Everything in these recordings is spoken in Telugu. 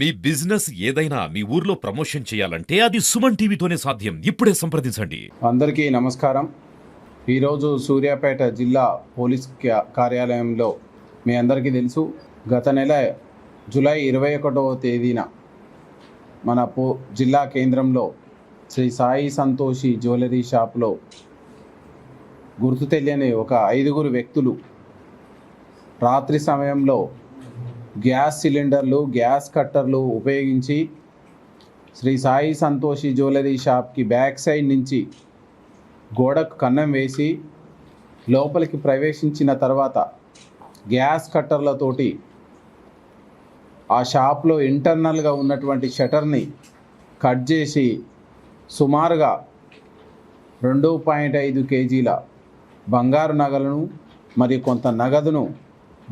మీ బిజినెస్ ఏదైనా మీ ఊర్లో ప్రమోషన్ చేయాలంటే అది సుమన్ టీవీతోనే సాధ్యం. ఇప్పుడే సంప్రదించండి. అందరికీ నమస్కారం. ఈరోజు సూర్యాపేట జిల్లా పోలీస్ కార్యాలయంలో మీ అందరికీ తెలుసు, గత నెల జూలై 21వ తేదీన మన జిల్లా కేంద్రంలో శ్రీ సాయి సంతోషి జ్యువెలరీ షాప్లో గుర్తు తెలియని ఒక 5 వ్యక్తులు రాత్రి సమయంలో గ్యాస్ సిలిండర్లు, గ్యాస్ కట్టర్లు ఉపయోగించి శ్రీ సాయి సంతోషి జ్యువెలరీ షాప్కి బ్యాక్ సైడ్ నుంచి గోడకు కన్నం వేసి లోపలికి ప్రవేశించిన తర్వాత గ్యాస్ కట్టర్లతోటి ఆ షాప్లో ఇంటర్నల్గా ఉన్నటువంటి షటర్ని కట్ చేసి సుమారుగా 2.5 కేజీల బంగారు నగలను మరియు కొంత నగదును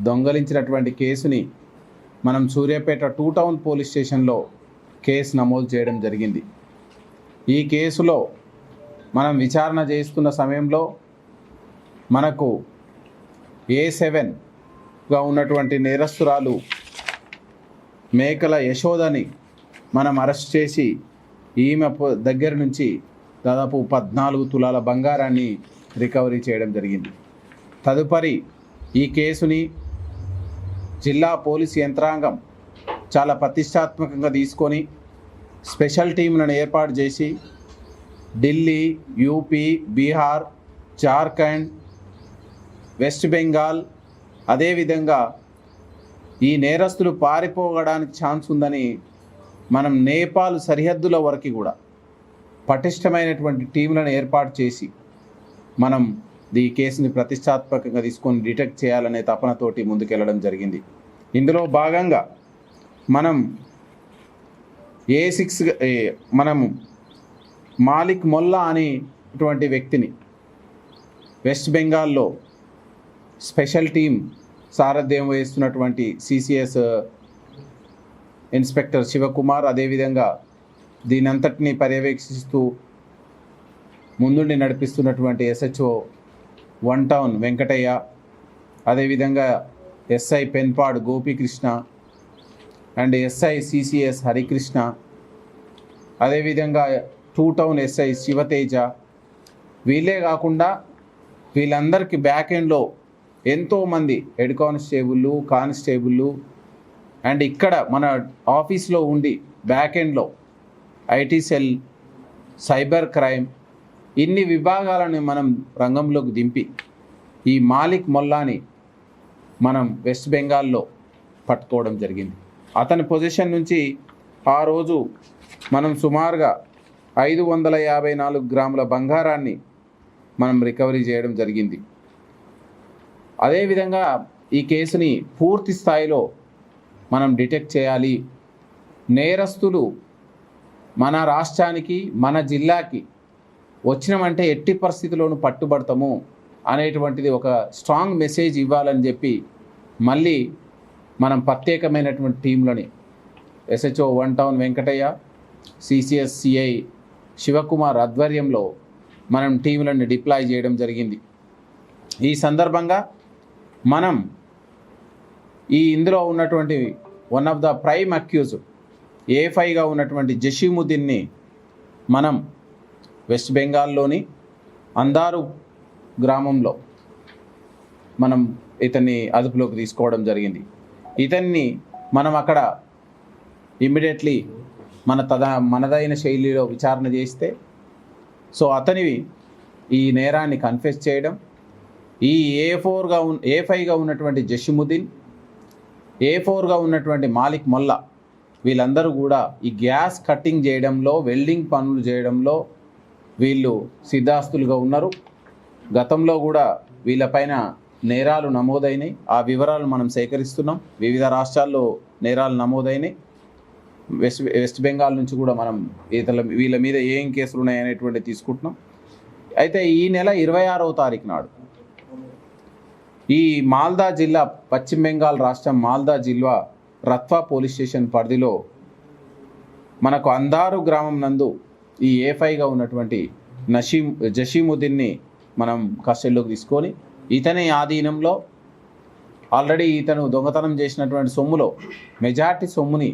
దొంగలించినటువంటి కేసుని మనం సూర్యాపేట 2 టౌన్ పోలీస్ స్టేషన్లో కేసు నమోదు చేయడం జరిగింది. ఈ కేసులో మనం విచారణ చేస్తున్న సమయంలో మనకు A7గా ఉన్నటువంటి నేరస్తురాలు మేకల యశోదని మనం అరెస్ట్ చేసి ఈమె దగ్గర నుంచి దాదాపు 14 తులాల బంగారాన్ని రికవరీ చేయడం జరిగింది. తదుపరి ఈ కేసుని జిల్లా పోలీసు యంత్రాంగం చాలా ప్రతిష్టాత్మకంగా తీసుకొని స్పెషల్ టీంలను ఏర్పాటు చేసి ఢిల్లీ, యూపీ, బీహార్, జార్ఖండ్, వెస్ట్ బెంగాల్, అదేవిధంగా ఈ నేరస్తులు పారిపోవడానికి ఛాన్స్ ఉందని మనం నేపాల్ సరిహద్దుల వరకు కూడా పటిష్టమైనటువంటి టీంలను ఏర్పాటు చేసి మనం ఈ కేసుని ప్రతిష్టాత్మకంగా తీసుకొని డిటెక్ట్ చేయాలనే తపనతోటి ముందుకెళ్ళడం జరిగింది. ఇందులో భాగంగా మనం మనం మాలిక్ మొల్లా అనేటువంటి వ్యక్తిని వెస్ట్ బెంగాల్లో స్పెషల్ టీం సారథ్యం వహిస్తున్నటువంటి సిసిఎస్ ఇన్స్పెక్టర్ శివకుమార్, అదేవిధంగా దీనంతటిని పర్యవేక్షిస్తూ ముందుండి నడిపిస్తున్నటువంటి SHO 1 టౌన్ వెంకటయ్య, అదేవిధంగా SI Penpahad Gopikrishna and SI CCS Harikrishna, అదేవిధంగా 2 టౌన్ SI శివతేజ, వీళ్ళే కాకుండా వీళ్ళందరికీ బ్యాక్ ఎండ్లో ఎంతోమంది హెడ్ కానిస్టేబుళ్ళు అండ్ ఇక్కడ మన ఆఫీస్లో ఉండి బ్యాక్ ఎండ్లో IT సెల్, సైబర్ క్రైమ్, ఇన్ని విభాగాలను మనం రంగంలోకి దింపి ఈ మాలిక్ మొల్లాని మనం వెస్ట్ బెంగాల్లో పట్టుకోవడం జరిగింది. అతని పొజిషన్ నుంచి ఆ రోజు మనం సుమారుగా 554 గ్రాముల బంగారాన్ని మనం రికవరీ చేయడం జరిగింది. అదేవిధంగా ఈ కేసుని పూర్తి స్థాయిలో మనం డిటెక్ట్ చేయాలి. నేరస్తులు మన రాష్ట్రానికి, మన జిల్లాకి వచ్చినామంటే ఎట్టి పరిస్థితుల్లోనూ పట్టుబడతాము అనేటువంటిది ఒక స్ట్రాంగ్ మెసేజ్ ఇవ్వాలని చెప్పి మళ్ళీ మనం ప్రత్యేకమైనటువంటి టీంలని SHO 1 town Venkataiah, CCS CI Shivakumar ఆధ్వర్యంలో మనం టీంలను డిప్లాయ్ చేయడం జరిగింది. ఈ సందర్భంగా మనం ఇందులో ఉన్నటువంటి one of the prime accused A5గా ఉన్నటువంటి జషీముద్దీన్ని మనం వెస్ట్ బెంగాల్లోని అందారు గ్రామంలో మనం ఇతన్ని అదుపులోకి తీసుకోవడం జరిగింది. ఇతన్ని మనం అక్కడ ఇమ్మీడియట్లీ మనదైన శైలిలో విచారణ చేస్తే అతనివి ఈ నేరాన్ని కన్ఫెస్ చేయడం, ఈ A5గా ఉన్నటువంటి జషీముద్దీన్, A4గా ఉన్నటువంటి మాలిక్ మొల్లా, వీళ్ళందరూ కూడా ఈ గ్యాస్ కట్టింగ్ చేయడంలో, వెల్డింగ్ పనులు చేయడంలో వీళ్ళు సిద్ధాస్తులుగా ఉన్నారు. గతంలో కూడా వీళ్ళపైన నేరాలు నమోదైనాయి. ఆ వివరాలు మనం సేకరిస్తున్నాం. వివిధ రాష్ట్రాల్లో నేరాలు నమోదైనాయి. వెస్ట్ బెంగాల్ నుంచి కూడా మనం వీళ్ళ మీద ఏం కేసులు ఉన్నాయనేటువంటి తీసుకుంటున్నాం. అయితే ఈ నెల 26వ తారీఖు నాడు ఈ మాల్దా జిల్లా, పశ్చిమ బెంగాల్ రాష్ట్రం మాల్దా జిల్లా రత్వా పోలీస్ స్టేషన్ పరిధిలో మనకు అందారు గ్రామం నందు ఈ A5గా ఉన్నటువంటి జషీముద్దీన్ని మనం కస్టడీలోకి తీసుకొని ఇతని ఆధీనంలో ఆల్రెడీ ఇతను దొంగతనం చేసినటువంటి సొమ్ములో మెజార్టీ సొమ్ముని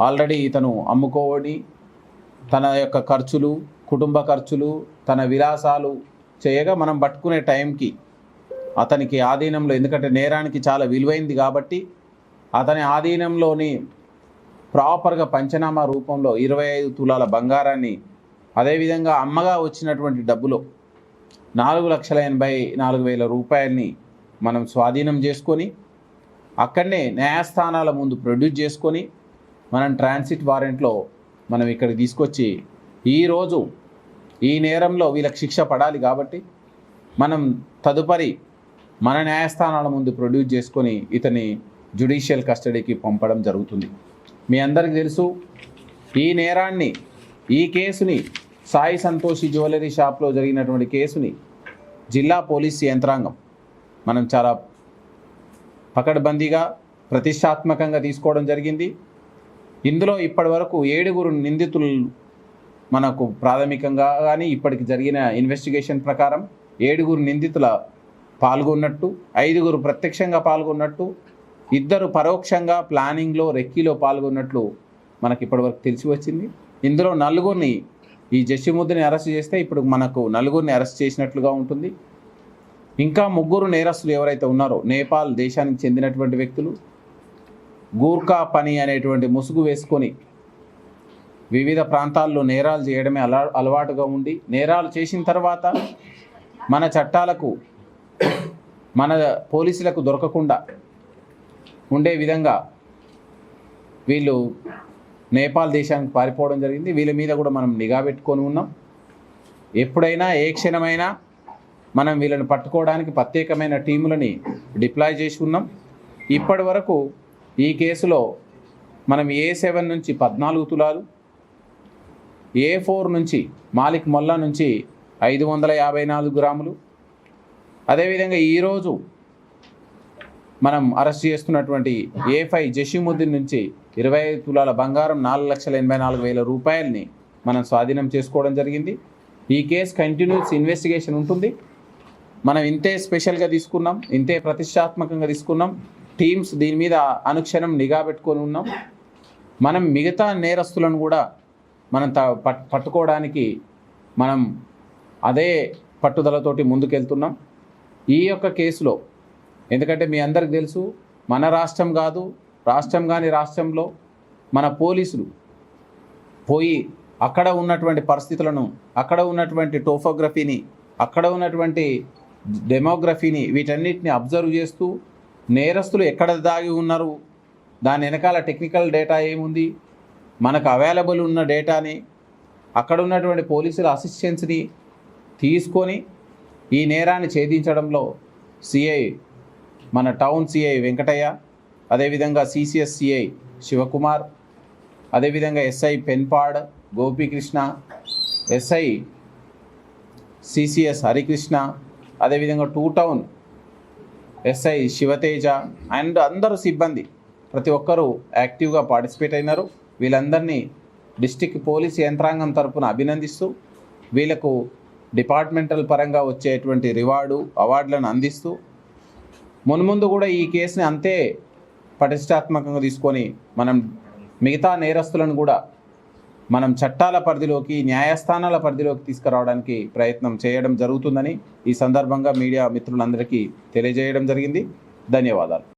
ఆల్రెడీ ఇతను అమ్ముకోవని తన యొక్క ఖర్చులు, కుటుంబ ఖర్చులు, తన విలాసాలు చేయగా మనం పట్టుకునే టైంకి అతనికి ఆధీనంలో, ఎందుకంటే నేరానికి చాలా విలువైంది కాబట్టి అతని ఆధీనంలోని ప్రాపర్గా పంచనామా రూపంలో 25 తులాల బంగారాన్ని, అదేవిధంగా అమ్మగా వచ్చినటువంటి డబ్బులో 4,84,000 రూపాయలని మనం స్వాధీనం చేసుకొని అక్కడనే న్యాయస్థానాల ముందు ప్రొడ్యూస్ చేసుకొని మనం ట్రాన్సిట్ వారెంట్లో మనం ఇక్కడికి తీసుకొచ్చి ఈరోజు ఈ నేరంలో వీళ్ళకి శిక్ష పడాలి కాబట్టి మనం తదుపరి మన న్యాయస్థానాల ముందు ప్రొడ్యూస్ చేసుకొని ఇతని జ్యుడిషియల్ కస్టడీకి పంపడం జరుగుతుంది. మీ అందరికీ తెలుసు, ఈ నేరాన్ని, ఈ కేసుని, సాయి సంతోషి జ్యువెలరీ షాప్లో జరిగినటువంటి కేసుని జిల్లా పోలీస్ యంత్రాంగం మనం చాలా పకడ్బందీగా ప్రతిష్టాత్మకంగా తీసుకోవడం జరిగింది. ఇందులో ఇప్పటి వరకు 7 నిందితులు మనకు ప్రాథమికంగా కానీ ఇప్పటికి జరిగిన ఇన్వెస్టిగేషన్ ప్రకారం 7 నిందితుల పాల్గొన్నట్టు, 5 ప్రత్యక్షంగా పాల్గొన్నట్టు, 2 పరోక్షంగా ప్లానింగ్లో, రెక్కీలో పాల్గొన్నట్లు మనకి ఇప్పటివరకు తెలిసి వచ్చింది. ఇందులో 4 ఈ జషీముద్దీని అరెస్ట్ చేస్తే ఇప్పుడు మనకు 4 అరెస్ట్ చేసినట్లుగా ఉంటుంది. ఇంకా 3 నేరస్తులు ఎవరైతే ఉన్నారో నేపాల్ దేశానికి చెందినటువంటి వ్యక్తులు, గూర్ఖా పని అనేటువంటి ముసుగు వేసుకొని వివిధ ప్రాంతాల్లో నేరాలు చేయడమే అలవాటుగా ఉండి, నేరాలు చేసిన తర్వాత మన చట్టాలకు, మన పోలీసులకు దొరకకుండా ఉండే విధంగా వీళ్ళు నేపాల్ దేశానికి పారిపోవడం జరిగింది. వీళ్ళ మీద కూడా మనం నిఘా పెట్టుకొని ఉన్నాం. ఎప్పుడైనా, ఏ క్షణమైనా మనం వీళ్ళని పట్టుకోవడానికి ప్రత్యేకమైన టీములని డిప్లాయ్ చేసి ఉన్నాం. ఇప్పటి వరకు ఈ కేసులో మనం A7 నుంచి 14 తులాలు, A4 నుంచి మాలిక్ మొల్లా నుంచి 554 గ్రాములు, అదేవిధంగా ఈరోజు మనం అరెస్ట్ చేస్తున్నటువంటి A5 జషీముద్దీన్ నుంచి 25 తులాల బంగారం, 4,84,000 రూపాయలని మనం స్వాధీనం చేసుకోవడం జరిగింది. ఈ కేసు కంటిన్యూస్ ఇన్వెస్టిగేషన్ ఉంటుంది. మనం ఇంతే స్పెషల్గా తీసుకున్నాం, ఇంతే ప్రతిష్టాత్మకంగా తీసుకున్నాం. టీమ్స్ దీని మీద అనుక్షణం నిఘా పెట్టుకొని ఉన్నాం. మనం మిగతా నేరస్తులను కూడా మనం పట్టుకోవడానికి మనం అదే పట్టుదలతోటి ముందుకెళ్తున్నాం. ఈ యొక్క కేసులో, ఎందుకంటే మీ అందరికి తెలుసు, మన రాష్ట్రం కాదు, రాష్ట్రం కాని రాష్ట్రంలో మన పోలీసులు పోయి అక్కడ ఉన్నటువంటి పరిస్థితులను, అక్కడ ఉన్నటువంటి టోపోగ్రఫీని, అక్కడ ఉన్నటువంటి డెమోగ్రఫీని, వీటన్నిటిని అబ్జర్వ్ చేస్తూ నేరస్తులు ఎక్కడ దాగి ఉన్నారు, దాని వెనకాల టెక్నికల్ డేటా ఏముంది, మనకు అవైలబుల్ ఉన్న డేటాని, అక్కడ ఉన్నటువంటి పోలీసుల అసిస్టెన్స్ని తీసుకొని ఈ నేరాన్ని ఛేదించడంలో సిఐ, మన టౌన్ సిఐ వెంకటయ్య, అదేవిధంగా CCS సిఐ శివకుమార్, అదేవిధంగా SI Penpahad Gopikrishna, SI CCS Harikrishna, అదేవిధంగా 2 టౌన్ SI శివతేజ అండ్ అందరూ సిబ్బంది ప్రతి ఒక్కరూ యాక్టివ్గా పార్టిసిపేట్ అయినారు. వీళ్ళందరినీ డిస్ట్రిక్ట్ పోలీస్ యంత్రాంగం తరపున అభినందిస్తూ వీళ్ళకు డిపార్ట్మెంటల్ పరంగా వచ్చేటువంటి రివార్డు, అవార్డులను అందిస్తూ మున్ముందు కూడా ఈ కేసుని అంతే పటిష్టాత్మకంగా తీసుకొని మనం మిగతా నేరస్తులను కూడా మనం చట్టాల పరిధిలోకి, న్యాయస్థానాల పరిధిలోకి తీసుకురావడానికి ప్రయత్నం చేయడం జరుగుతుందని ఈ సందర్భంగా మీడియా మిత్రులందరికీ తెలియజేయడం జరిగింది. ధన్యవాదాలు.